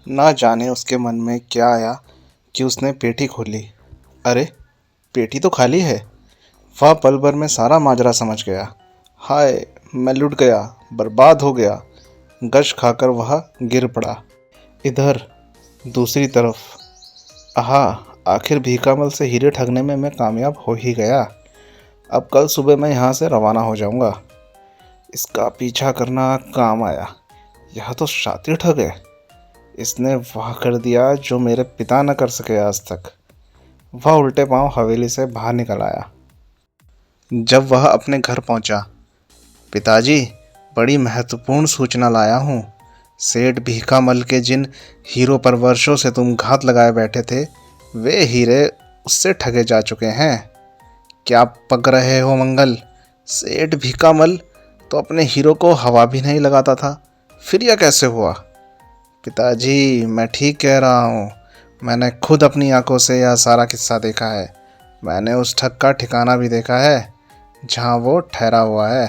ना जाने उसके मन में क्या आया कि उसने पेटी खोली। अरे, पेटी तो खाली है। वह पल भर में सारा माजरा समझ गया। हाय, मैं लुट गया, बर्बाद हो गया। गश खाकर वह गिर पड़ा। इधर दूसरी तरफ, आहा, आखिर भीखामल से हीरे ठगने में मैं कामयाब हो ही गया। अब कल सुबह मैं यहाँ से रवाना हो जाऊँगा। इसका पीछा करना काम आया। यह तो शातिर ठग है। इसने वह कर दिया जो मेरे पिता न कर सके आज तक। वह उल्टे पांव हवेली से बाहर निकल आया। जब वह अपने घर पहुंचा, पिताजी, बड़ी महत्वपूर्ण सूचना लाया हूँ। सेठ भीखामल के जिन हीरो पर वर्षों से तुम घात लगाए बैठे थे, वे हीरे उससे ठगे जा चुके हैं। क्या पक रहे हो मंगल? सेठ भीखामल तो अपने हीरो को हवा भी नहीं लगाता था, फिर यह कैसे हुआ? पिताजी, मैं ठीक कह रहा हूँ। मैंने खुद अपनी आंखों से यह सारा किस्सा देखा है। मैंने उस ठग का ठिकाना भी देखा है जहाँ वो ठहरा हुआ है।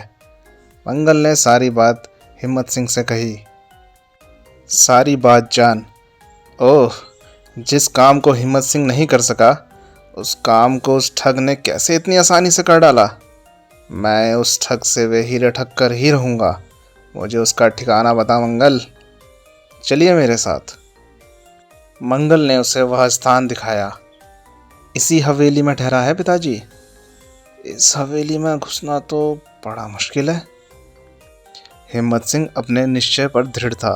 मंगल ने सारी बात हिम्मत सिंह से कही। सारी बात जान। ओह, जिस काम को हिम्मत सिंह नहीं कर सका, उस काम को उस ठग ने कैसे इतनी आसानी से कर डाला। मैं उस ठग से वे हीरे ठग कर ही रहूँगा। मुझे उसका ठिकाना बता मंगल। चलिए मेरे साथ। मंगल ने उसे वह स्थान दिखाया। इसी हवेली में ठहरा है पिताजी। इस हवेली में घुसना तो बड़ा मुश्किल है। हिम्मत सिंह अपने निश्चय पर दृढ़ था।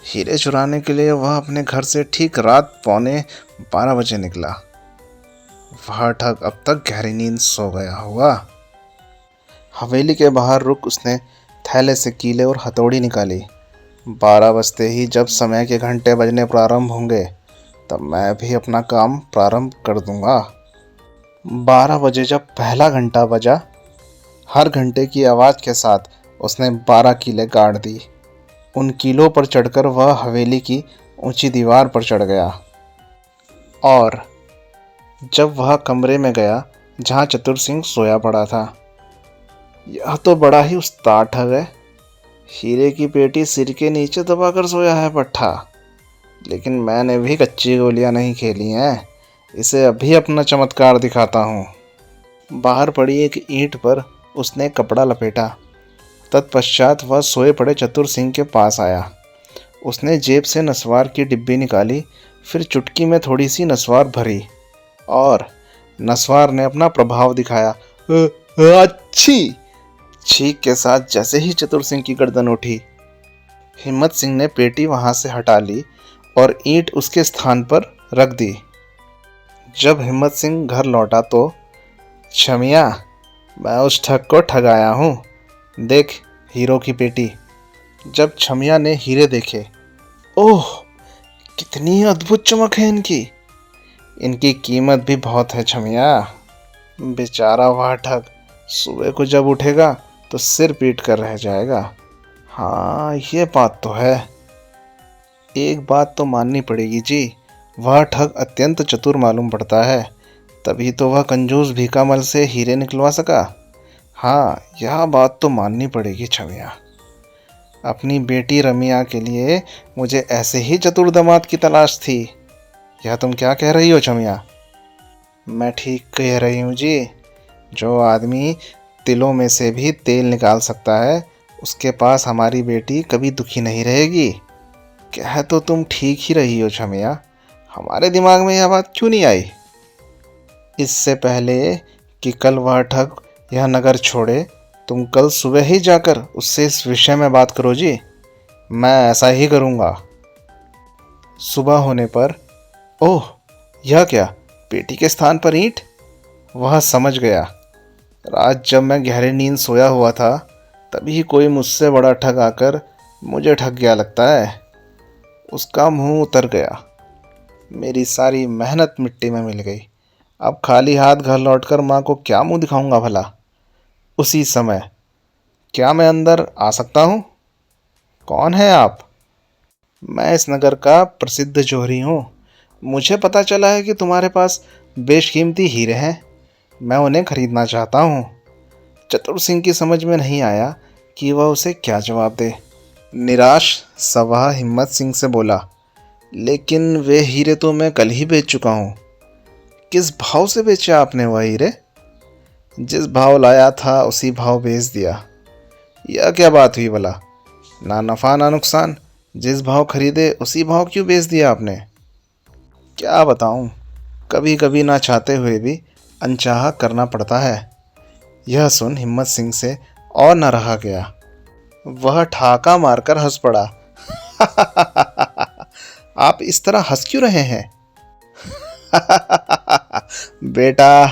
हीरे चुराने के लिए वह अपने घर से ठीक रात 11:15 निकला। वह ठग अब तक गहरी नींद सो गया होगा। हवेली के बाहर रुक उसने थैले से कीले और हथौड़ी निकाली। 12 बजते ही जब समय के घंटे बजने प्रारंभ होंगे, तब मैं भी अपना काम प्रारंभ कर दूंगा। 12 बजे जब पहला घंटा बजा, हर घंटे की आवाज़ के साथ उसने 12 कीले गाड़ दी। उन कीलों पर चढ़कर वह हवेली की ऊंची दीवार पर चढ़ गया। और जब वह कमरे में गया जहाँ चतुर सिंह सोया पड़ा था, यह तो बड़ा ही उस्ताद ठग है। हीरे की पेटी सिर के नीचे दबाकर सोया है पट्ठा। लेकिन मैंने भी कच्ची गोलियां नहीं खेली हैं। इसे अभी अपना चमत्कार दिखाता हूँ। बाहर पड़ी एक ईंट पर उसने कपड़ा लपेटा। तत्पश्चात वह सोए पड़े चतुर सिंह के पास आया। उसने जेब से नस्वार की डिब्बी निकाली, फिर चुटकी में थोड़ी सी नस्वार भरी और नस्वार ने अपना प्रभाव दिखाया। अच्छी! छींक के साथ जैसे ही चतुर सिंह की गर्दन उठी, हिम्मत सिंह ने पेटी वहां से हटा ली और ईंट उसके स्थान पर रख दी। जब हिम्मत सिंह घर लौटा तो, छमिया, मैं उस ठग को ठगाया हूँ। देख, हीरो की पेटी। जब छमिया ने हीरे देखे, ओह, कितनी अद्भुत चमक है इनकी। इनकी कीमत भी बहुत है छमिया। बेचारा वह ठग सुबह को जब उठेगा तो सिर पीट कर रह जाएगा। हाँ, ये बात तो है। एक बात तो माननी पड़ेगी जी, वह ठग अत्यंत चतुर मालूम पड़ता है। तभी तो वह कंजूस भीखामल से हीरे निकलवा सका। हाँ, यह बात तो माननी पड़ेगी छमिया। अपनी बेटी रमिया के लिए मुझे ऐसे ही चतुर दामाद की तलाश थी। यह तुम क्या कह रही हो छमिया? मैं ठीक कह रही हूँ जी। जो आदमी तिलों में से भी तेल निकाल सकता है, उसके पास हमारी बेटी कभी दुखी नहीं रहेगी। कह तो तुम ठीक ही रही हो छमिया। हमारे दिमाग में यह बात क्यों नहीं आई? इससे पहले कि कल वह ठग यह नगर छोड़े, तुम कल सुबह ही जाकर उससे इस विषय में बात करो जी। मैं ऐसा ही करूँगा। सुबह होने पर, ओह, यह क्या, पेटी के स्थान पर ईंट? वह समझ गया। रात जब मैं गहरी नींद सोया हुआ था, तभी कोई मुझसे बड़ा ठग आकर मुझे ठग गया लगता है। उसका मुंह उतर गया। मेरी सारी मेहनत मिट्टी में मिल गई। अब खाली हाथ घर लौटकर माँ को क्या मुंह दिखाऊंगा भला? उसी समय, क्या मैं अंदर आ सकता हूँ? कौन है आप? मैं इस नगर का प्रसिद्ध जोहरी हूँ। मुझे पता चला है कि तुम्हारे पास बेशकीमती हीरे हैं। मैं उन्हें खरीदना चाहता हूँ। चतुर सिंह की समझ में नहीं आया कि वह उसे क्या जवाब दे। निराश सवाह हिम्मत सिंह से बोला, लेकिन वे हीरे तो मैं कल ही बेच चुका हूँ। किस भाव से बेचे आपने वह हीरे? जिस भाव लाया था उसी भाव बेच दिया। यह क्या बात हुई भला? ना नफ़ा ना नुकसान, जिस भाव खरीदे उसी भाव क्यों बेच दिया आपने? क्या बताऊं, कभी कभी ना चाहते हुए भी अनचाहा करना पड़ता है। यह सुन हिम्मत सिंह से और न रहा गया। वह ठाका मारकर हंस पड़ा। आप इस तरह हंस क्यों रहे हैं? बेटा,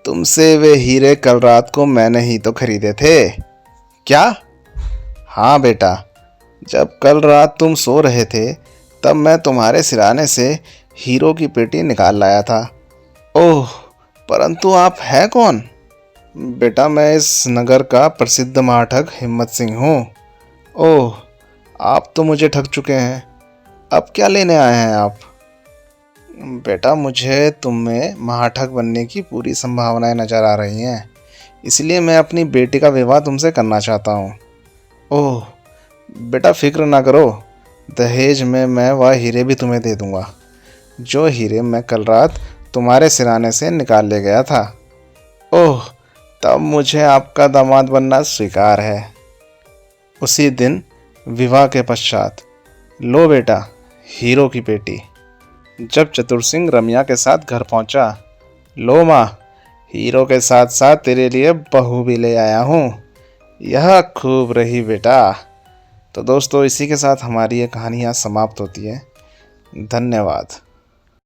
तुमसे वे हीरे कल रात को मैंने ही तो खरीदे थे। क्या? हाँ बेटा, जब कल रात तुम सो रहे थे तब मैं तुम्हारे सिराने से हीरो की पेटी निकाल लाया था। ओह, परंतु आप हैं कौन? बेटा, मैं इस नगर का प्रसिद्ध महाठग हिम्मत सिंह हूँ। ओह, आप तो मुझे ठग चुके हैं। अब क्या लेने आए हैं आप? बेटा, मुझे तुम में महाठग बनने की पूरी संभावनाएं नजर आ रही हैं, इसलिए मैं अपनी बेटी का विवाह तुमसे करना चाहता हूँ। ओह बेटा, फिक्र ना करो, दहेज में मैं वह हीरे भी तुम्हें दे दूंगा जो हीरे मैं कल रात तुम्हारे सिराने से निकाल ले गया था। ओह, तब मुझे आपका दामाद बनना स्वीकार है। उसी दिन विवाह के पश्चात, लो बेटा, हीरो की पेटी। जब चतुर सिंह रमिया के साथ घर पहुंचा, लो माँ, हीरो के साथ साथ तेरे लिए बहू भी ले आया हूँ। यह खूब रही बेटा। तो दोस्तों, इसी के साथ हमारी ये कहानी यहाँ समाप्त होती है। धन्यवाद।